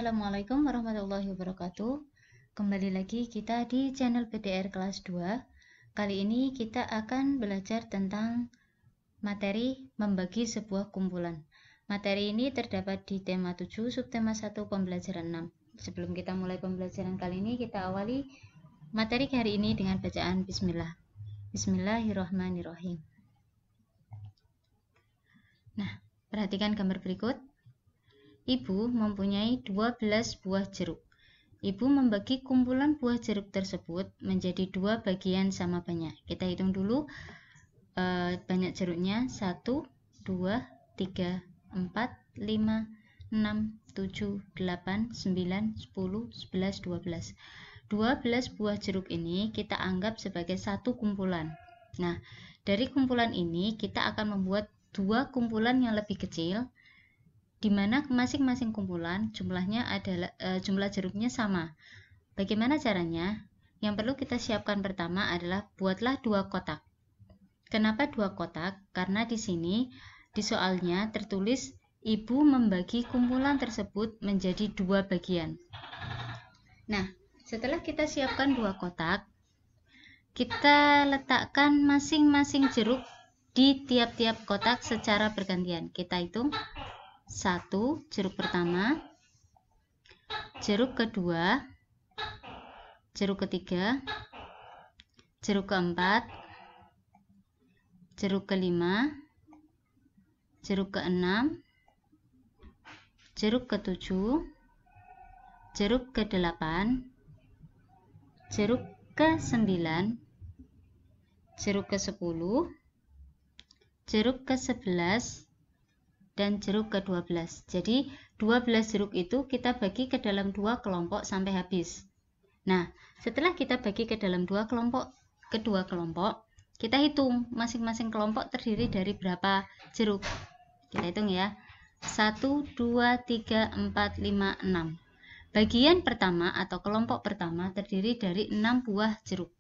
Assalamualaikum warahmatullahi wabarakatuh. Kembali lagi kita di channel PDR kelas 2. Kali ini kita akan belajar tentang materi membagi sebuah kumpulan. Materi ini terdapat di tema 7, subtema 1, pembelajaran 6. Sebelum kita mulai pembelajaran kali ini, kita awali materi hari ini dengan bacaan bismillah. Bismillahirrahmanirrahim. Nah, perhatikan gambar berikut. Ibu mempunyai 12 buah jeruk. Ibu membagi kumpulan buah jeruk tersebut menjadi 2 bagian sama banyak. Kita hitung dulu banyak jeruknya. 1, 2, 3, 4, 5, 6, 7, 8, 9, 10, 11, 12. 12 buah jeruk ini kita anggap sebagai satu kumpulan. Nah, dari kumpulan ini kita akan membuat 2 kumpulan yang lebih kecil, di mana masing-masing kumpulan jumlahnya adalah jumlah jeruknya sama. Bagaimana caranya? Yang perlu kita siapkan pertama adalah buatlah 2 kotak. Kenapa 2 kotak? Karena di sini di soalnya tertulis ibu membagi kumpulan tersebut menjadi 2 bagian. Nah, setelah kita siapkan 2 kotak, kita letakkan masing-masing jeruk di tiap-tiap kotak secara bergantian. Kita hitung 1 jeruk pertama, jeruk kedua, jeruk ketiga, jeruk keempat, jeruk kelima, jeruk keenam, jeruk ketujuh, jeruk kedelapan, jeruk ke-9, jeruk ke-10, jeruk ke-11, dan jeruk ke-12. Jadi 12 jeruk itu kita bagi ke dalam 2 kelompok sampai habis. Nah, setelah kita bagi ke dalam 2 kelompok, kita hitung masing-masing kelompok terdiri dari berapa jeruk. Kita hitung ya. 1, 2, 3, 4, 5, 6. Bagian pertama atau kelompok pertama terdiri dari 6 buah jeruk.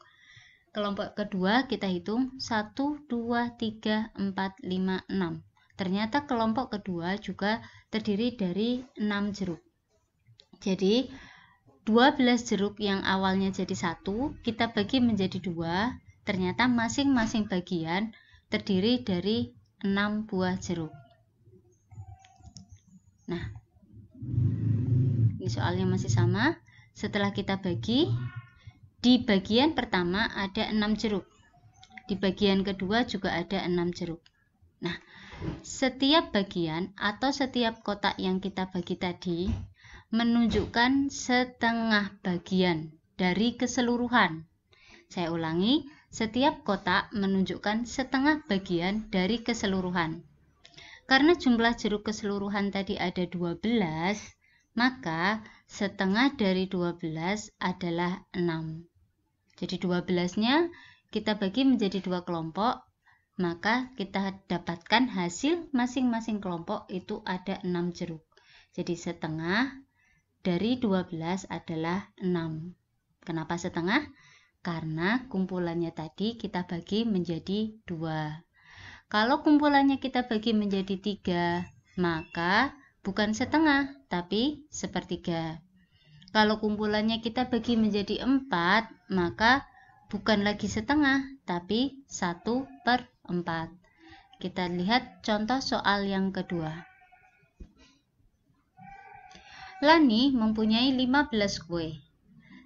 Kelompok kedua kita hitung 1, 2, 3, 4, 5, 6. Ternyata kelompok kedua juga terdiri dari 6 jeruk. Jadi 12 jeruk yang awalnya jadi 1 kita bagi menjadi 2. Ternyata masing-masing bagian terdiri dari 6 buah jeruk. Nah, ini soalnya masih sama. Setelah kita bagi, di bagian pertama ada 6 jeruk. Di bagian kedua juga ada 6 jeruk. Nah, setiap bagian atau setiap kotak yang kita bagi tadi menunjukkan setengah bagian dari keseluruhan. Saya ulangi, setiap kotak menunjukkan setengah bagian dari keseluruhan. Karena jumlah jeruk keseluruhan tadi ada 12, maka setengah dari 12 adalah 6. Jadi 12-nya kita bagi menjadi 2 kelompok, maka kita dapatkan hasil masing-masing kelompok itu ada 6 jeruk. Jadi setengah dari 12 adalah 6. Kenapa setengah? Karena kumpulannya tadi kita bagi menjadi 2. Kalau kumpulannya kita bagi menjadi 3, maka bukan setengah, tapi sepertiga. Kalau kumpulannya kita bagi menjadi 4, maka bukan lagi setengah, tapi 1/4. Kita lihat contoh soal yang kedua. Lani mempunyai 15 kue.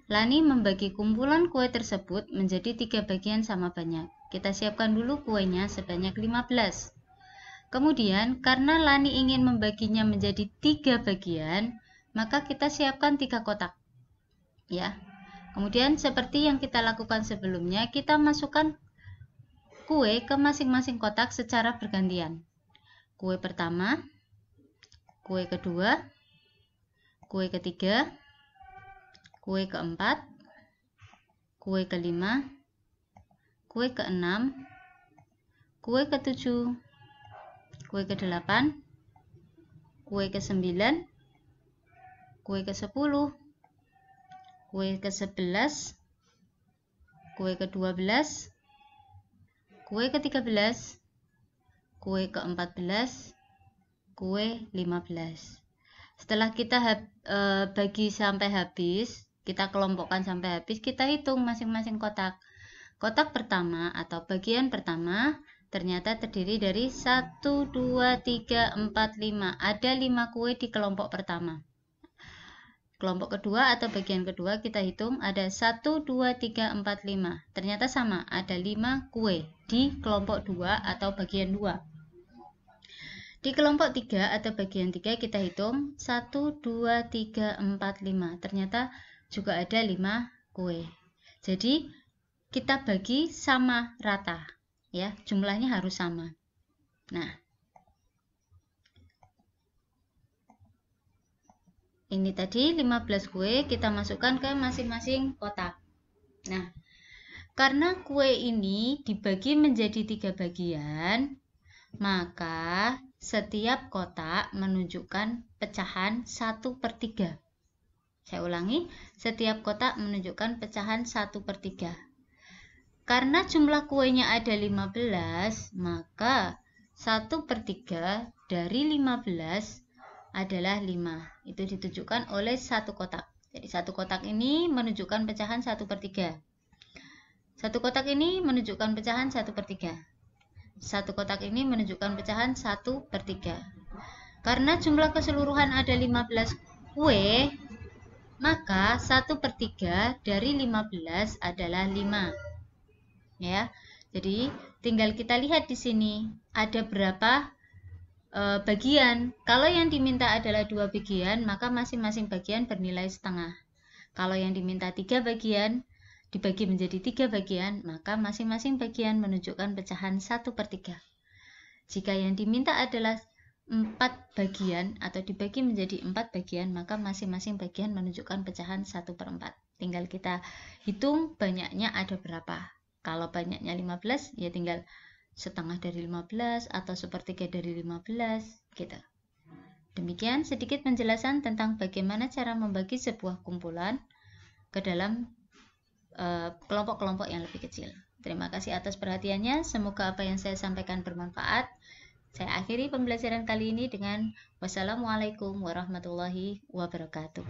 Lani membagi kumpulan kue tersebut menjadi 3 bagian sama banyak. Kita siapkan dulu kuenya sebanyak 15. Kemudian karena Lani ingin membaginya menjadi 3 bagian, maka kita siapkan 3 kotak. Ya. Kemudian seperti yang kita lakukan sebelumnya, kita masukkan kue ke masing-masing kotak secara bergantian. Kue pertama, kue kedua, kue ketiga, kue keempat, kue kelima, kue keenam, kue ketujuh, kue kedelapan, kue ke-9, kue ke-10, kue ke-11, kue ke-12, kue ke-13, kue ke-14, kue 15. Setelah kita bagi sampai habis, kita kelompokkan sampai habis, kita hitung masing-masing kotak. Kotak pertama atau bagian pertama ternyata terdiri dari 1, 2, 3, 4, 5. Ada 5 kue di kelompok pertama. Kelompok kedua atau bagian kedua kita hitung ada 1, 2, 3, 4, 5. Ternyata sama, ada 5 kue di kelompok 2 atau bagian 2. Di kelompok 3 atau bagian 3 kita hitung 1, 2, 3, 4, 5. Ternyata juga ada 5 kue. Jadi kita bagi sama rata, ya, jumlahnya harus sama. Nah, ini tadi 15 kue kita masukkan ke masing-masing kotak. Nah, karena kue ini dibagi menjadi 3 bagian, maka setiap kotak menunjukkan pecahan 1/3. Saya ulangi, setiap kotak menunjukkan pecahan 1/3. Karena jumlah kuenya ada 15, maka 1/3 dari 15 adalah 5. Itu ditunjukkan oleh satu kotak. Jadi satu kotak ini menunjukkan pecahan 1/3. Satu kotak ini menunjukkan pecahan 1/3. Satu kotak ini menunjukkan pecahan 1/3. Karena jumlah keseluruhan ada 15 kue, maka 1/3 dari 15 adalah 5. Ya, jadi tinggal kita lihat di sini ada berapa bagian. Kalau yang diminta adalah 2 bagian, maka masing-masing bagian bernilai setengah. Kalau yang diminta 3 bagian dibagi menjadi 3 bagian, maka masing-masing bagian menunjukkan pecahan 1/3. Jika yang diminta adalah 4 bagian atau dibagi menjadi 4 bagian, maka masing-masing bagian menunjukkan pecahan 1/4. Tinggal kita hitung banyaknya ada berapa. Kalau banyaknya 15, ya tinggal setengah dari 15 atau 1/3 dari 15, gitu. Demikian sedikit penjelasan tentang bagaimana cara membagi sebuah kumpulan ke dalam kelompok-kelompok yang lebih kecil. Terima kasih atas perhatiannya. Semoga apa yang saya sampaikan bermanfaat. Saya akhiri pembelajaran kali ini dengan wassalamualaikum warahmatullahi wabarakatuh.